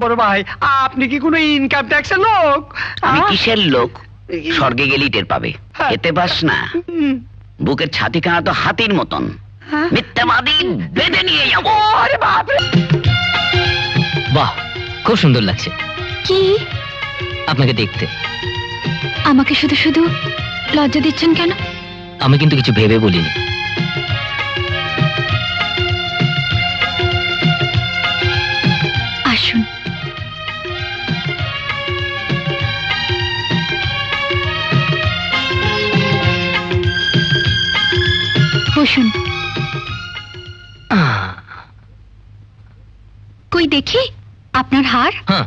বড় ভাই, আপনি কি কোনো ইনকাম ট্যাক্সের লোক? আমি কিসের লোক? স্বর্গে গেলি টের পাবে। এতে পাস না, বুকের ছাতিখানা তো হাতির মতন। মিথ্যাবাদী, বেঁধে নিয়ে যাবো। আরে বাপরে! বাহ, খুব সুন্দর লাগছে কি আপনাকে দেখতে। আমাকে শুধু শুধু লজ্জা দিচ্ছেন কেন? আমি কিন্তু কিছু ভেবে বলিনি। আসুন। বসুন। কই দেখি আপনার হার। হ্যাঁ,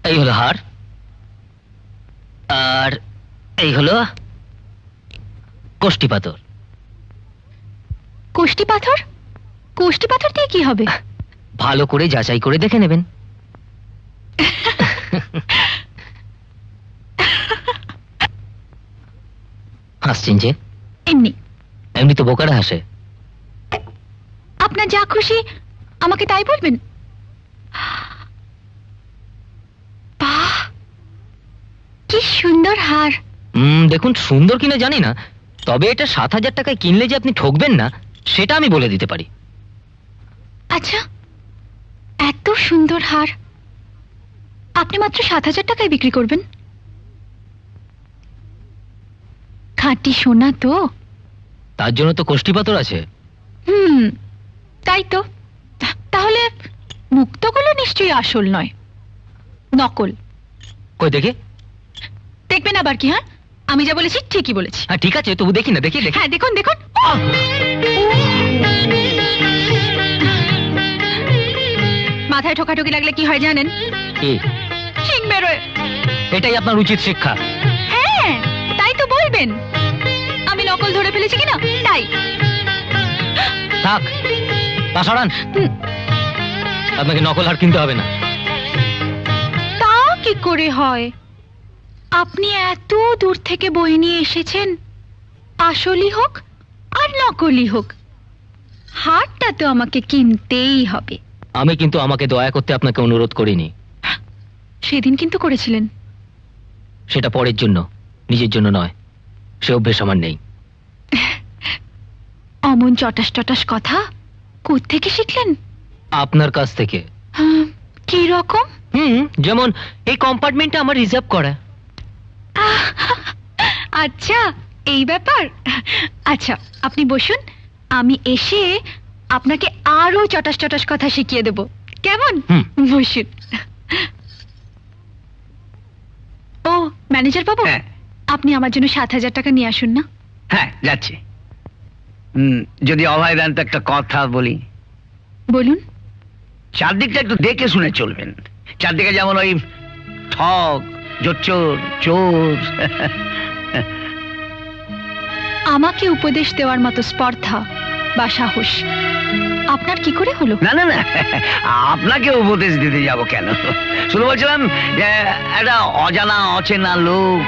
এই হলো হার, আর এই হলো কোষ্ঠী পাথর। কোষ্ঠী পাথর? কোষ্ঠী পাথর দিয়ে কি হবে? ভালো করে যাচাই করে দেখে নেবেন। হাসছেন যে? এমনি। এমনি তো বোকারা হাসে। আপনার যা খুশি আমাকে তাই বলবেন। বাহ, কি সুন্দর হার। দেখুন, সুন্দর কিনা জানি না, তবে এটা 7,000 টাকায় কিনলে যে আপনি ঠকবেন না সেটা আমি বলে দিতে পারি। আচ্ছা, এত সুন্দর হার আপনি মাত্র 7,000 টাকায় বিক্রি করবেন? খাঁটি সোনা তো। তার জন্য তো কোষ্ঠী পাথর আছে। তাই তো। তাহলে মুক্তগুলো নিশ্চয়ই আসল নয়, নকল। কই দেখি। দেখবেন আবার কি? হ্যাঁ, আমি যা বলেছি ঠিকই বলেছি। হ্যাঁ ঠিক আছে, তবু দেখি না। দেখি দেখি। হ্যাঁ, দেখুন দেখুন। মাথায় ঠোকাঠুকি লাগলে কি হয় জানেন? কি? শিং বেরোয়। এটাই আপনার উচিত শিক্ষা। হ্যাঁ, তাই তো বলবেন। আমি নকল ধরে ফেলেছি কিনা তাই। থাক, তা সরান। আপনাকে নকল হার কিনতে হবে না। তা কি করে হয়? আপনি এত দূর থেকে বই নিয়ে এসেছেন, আসলই হোক আর নকলই হোক, হারটা তো আমাকে কিনতেই হবে। আমি কিন্তু আমাকে দয়া করতে আপনাকে অনুরোধ করিনি। সেদিন কিন্তু করেছিলেন। সেটা পরের জন্য, নিজের জন্য নয়। সে অভ্যেস আমার নেই। অমন চটাস টটাস কথা কোত্থেকে শিখলেন? আপনার কাছ থেকে। কি রকম? যেমন এই কম্পার্টমেন্টটা আমার রিজার্ভ করা। আচ্ছা, এই ব্যাপার। আচ্ছা, আপনি বসুন, আমি এসে আপনাকে আরো চটাস চটাস কথা শিখিয়ে দেব, কেমন? বসুন। ও ম্যানেজার বাবু, আপনি আমার জন্য 7,000 টাকা নিয়ে আসুন না। হ্যাঁ, যাচ্ছি। যদি অভয় দেন তো একটা কথা বলি। বলুন। চারদিকটা একটু দেখে শুনে চলবেন। চারদিকে যেমন ওই ঠক, জোচ্চোর, চোর। আমাকে উপদেশ দেওয়ার মতো স্পর্ধা বা সাহস আপনার কি করে হলো? না না না, আপনাকে উপদেশ দিতে যাব কেন? শুধু বলছিলাম একটা অজানা অচেনা লোক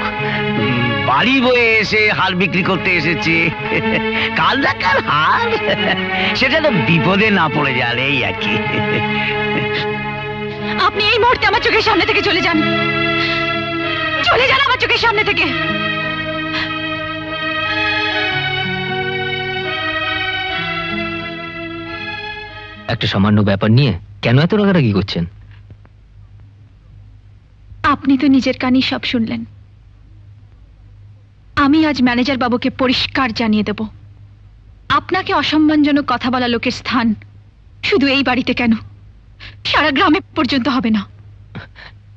বাড়ি বয়ে এসে হার বিক্রি করতে এসেছে। কাল ডাকার হার, সেটা তো বিপদে না পড়ে যান, এই আর কি। আপনি এই মুহূর্তে আমার চোখের সামনে থেকে চলে যান। চলে যান আমার চোখের সামনে থেকে। একটা সামান্য ব্যাপার নিয়ে কেন এত রাগারাগি করছেন? আপনি তো নিজের কানেই সব শুনলেন। আমি আজ ম্যানেজার বাবুকে পরিষ্কার জানিয়ে দেব, আপনাকে অসম্মানজনক কথা বলা লোকের স্থান শুধু এই বাড়িতে কেন, সারা গ্রামে পর্যন্ত হবে না।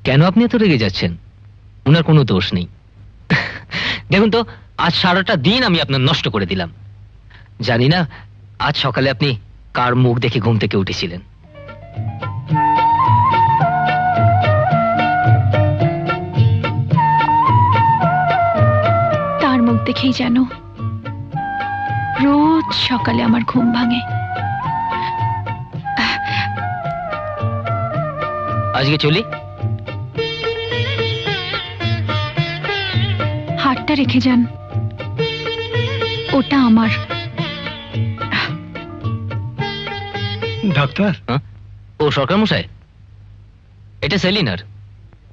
কেন আপনি এত রেগে যাচ্ছেন? ওনার কোনো দোষ নেই। দেখুন তো, আজ সারাটা দিন আমি আপনার নষ্ট করে দিলাম। জানি না আজ সকালে আপনি কার মুখ দেখে ঘুম থেকে উঠেছিলেন। তার মুখ দেখেই যেন রোজ সকালে আমার ঘুম ভাঙে। আজকে চলি। হারটা রেখে যান, ওটা আমার। ডাক্তার, হ্যাঁ? ও সরকার মশাই, এটা সেলিনার,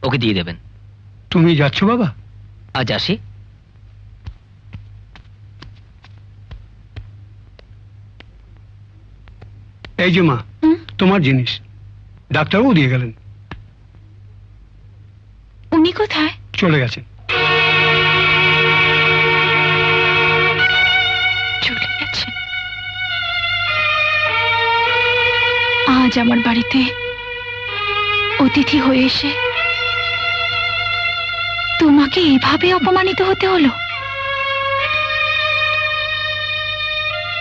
ওকে দিয়ে দেবেন। তুমি যাচ্ছ বাবা? আজ আসি। এই যে মা, হুম? তোমার জিনিস। ডাক্তারবাবু দিয়ে গেলেন। উনি কোথায়? চলে গেছেন। চলে গেছেন। আজ আমার বাড়িতে অতিথি হয়ে এসে তোমাকে এইভাবে অপমানিত হতে হলো।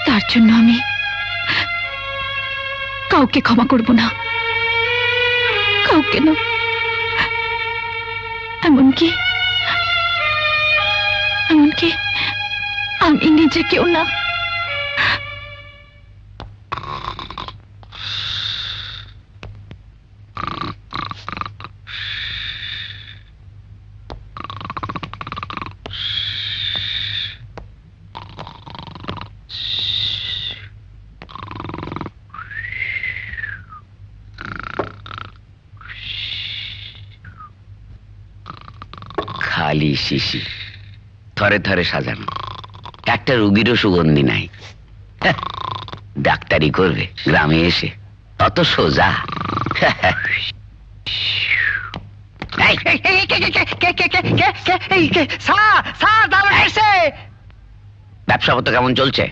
তার জন্য আমি কাউকে ক্ষমা করব না, কাউকে না, এমনকি আমি নিজেকেও না। খালি শিশি, থরে থরে সাজানো, একটা রুগীরও সুগন্ধি নাই। হ্যাঁ, ডাক্তারি করবে গ্রামে এসে, অত সোজা? ব্যবসা পত্র কেমন চলছে?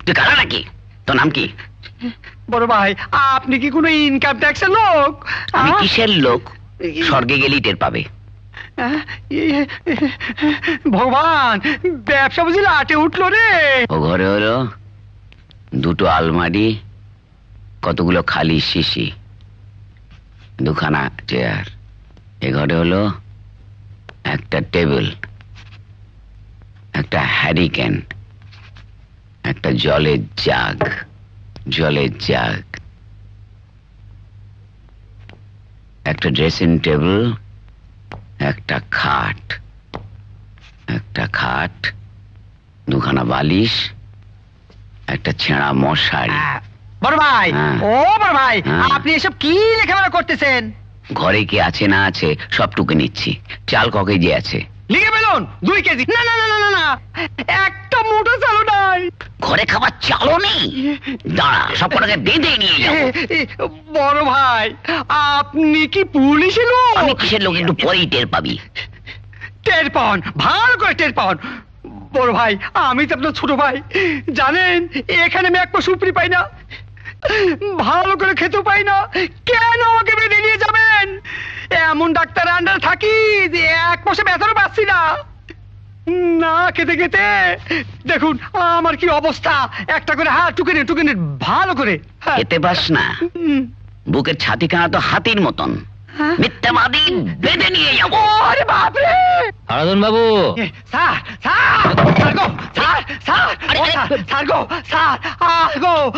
তুই কারা নাকি? তোর নাম কি? বড় ভাই, আপনি কি কোনো ইনকাম ট্যাক্সের লোক? আমি কিসের লোক? স্বর্গে গেলেই টের পাবে। ভগবান, ব্যবসা বুঝি লাটে উঠলো রে। ও ঘরে হলো দুটো আলমারি, কতগুলো খালি শিশি, দুখানা চেয়ার। এ ঘরে হলো একটা টেবিল, একটা হ্যারিকেন, একটা জলের জাগ, একটা ড্রেসিং টেবিল, একটা খাট, দুখানা বালিশ, একটা ছেঁড়া মশারি। বড় ভাই, হ্যাঁ। ও বড় ভাই, হ্যাঁ। আপনি এসব কি লেখাপড়া করতেছেন? ঘরে কি আছে না আছে সব টুকে নিচ্ছি। চাল ক কেজি আছে? লিখে ফেলুন 2 কেজি। না না না না না না, একটা মোটা চালও নাই। ঘরে খাবার চালও নেই? দাঁড়া, সব কটাকে বেঁধে নিয়ে যাবো। বড় ভাই, আপনি কি পুলিশের লোক? আমি কিসের লোক একটু পরেই টের পাবি। টের পান, ভালো করে টের পান। বড় ভাই, আমি তো আপনার ছোট ভাই, জানেন এখানে আমি এক পয়সা উপরি পাই না, ভালো করে খেতে পাই না, কেন আমাকে বেঁধে নিয়ে যাবেন? এমন ডাক্তার আন্ডার থাকি যে এক পয়সা বেতনও পাচ্ছি না, না খেতে খেতে দেখুন আমার কি অবস্থা। একটা করে হাত টুকে নিন ভালো করে। হ্যাঁ। খেতে পাস না? হুম। বুকের ছাতিখানা তো হাতির মতন, হ্যাঁ? মিথ্যাবাদী, বেঁধে নিয়ে যাবো। ওরে বাপরে! হারাধন বাবু,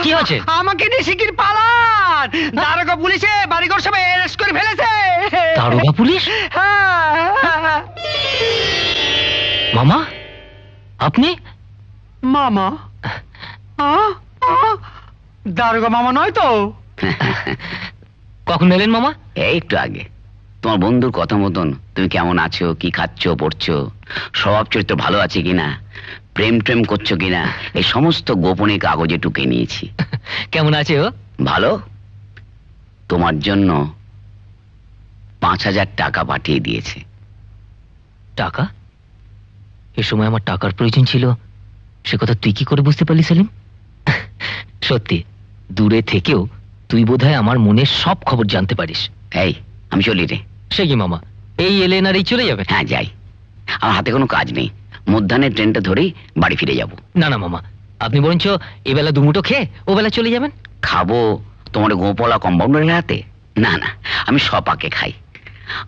কি হয়েছে? আমাকে নিয়ে শিগগির পালান, দারোগা পুলিশে বাড়িঘর সব অ্যারেস্ট করে ফেলেছে। দারোগা পুলিশ? হ্যাঁ। মামা, আপনি? মামা? দারোগা মামা নয় তো? কখন এলেন মামা? এই একটু আগে। তোমার বন্ধুর কথা মতন তুমি কেমন আছো, কি খাচ্ছ পড়ছো, স্বভাব চরিত্র ভালো আছে কিনা, প্রেম করছো কিনা, এই সমস্ত গোপনে কাগজে টুকে নিয়েছি। কেমন আছে ও? ভালো। তোমার জন্য 5,000 টাকা পাঠিয়ে দিয়েছে। টাকা? এ সময় আমার টাকার প্রয়োজন ছিল, সে কথা তুই কি করে বুঝতে পারলি সেলিম? সত্যি, দূরে থেকেও তুই বোধহয় আমার মনের সব খবর জানতে পারিস। এই, আমি চলি রে। সে কি মামা, এই এলেন আর এই চলে যাবে? হ্যাঁ যাই, আমার হাতে কোনো কাজ নেই, মধ্যাহ্নের ট্রেনটা ধরেই বাড়ি ফিরে যাব। না না মামা, আপনি বরঞ্চ এবেলা দুমুটো খেয়ে ও বেলা চলে যাবেন। খাবো তোমার গোপলা কম্পাউন্ডারের হাতে? না না, আমি সপাকে খাই।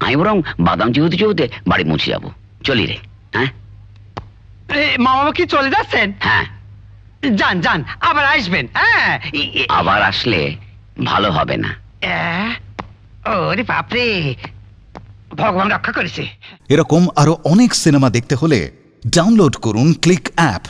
আমি বরং বাদাম চিবুতে বাড়ি মুছে যাব। চলি রে। হ্যাঁ মামা কি চলে যাচ্ছেন? হ্যাঁ, যান, আবার আসবেন। হ্যাঁ, আবার আসলে ভালো হবে না। ওরে বাপরে, ভগবান রক্ষা করেছে। এরকম আরো অনেক সিনেমা দেখতে হলে ডাউনলোড করুন ক্লিক অ্যাপ।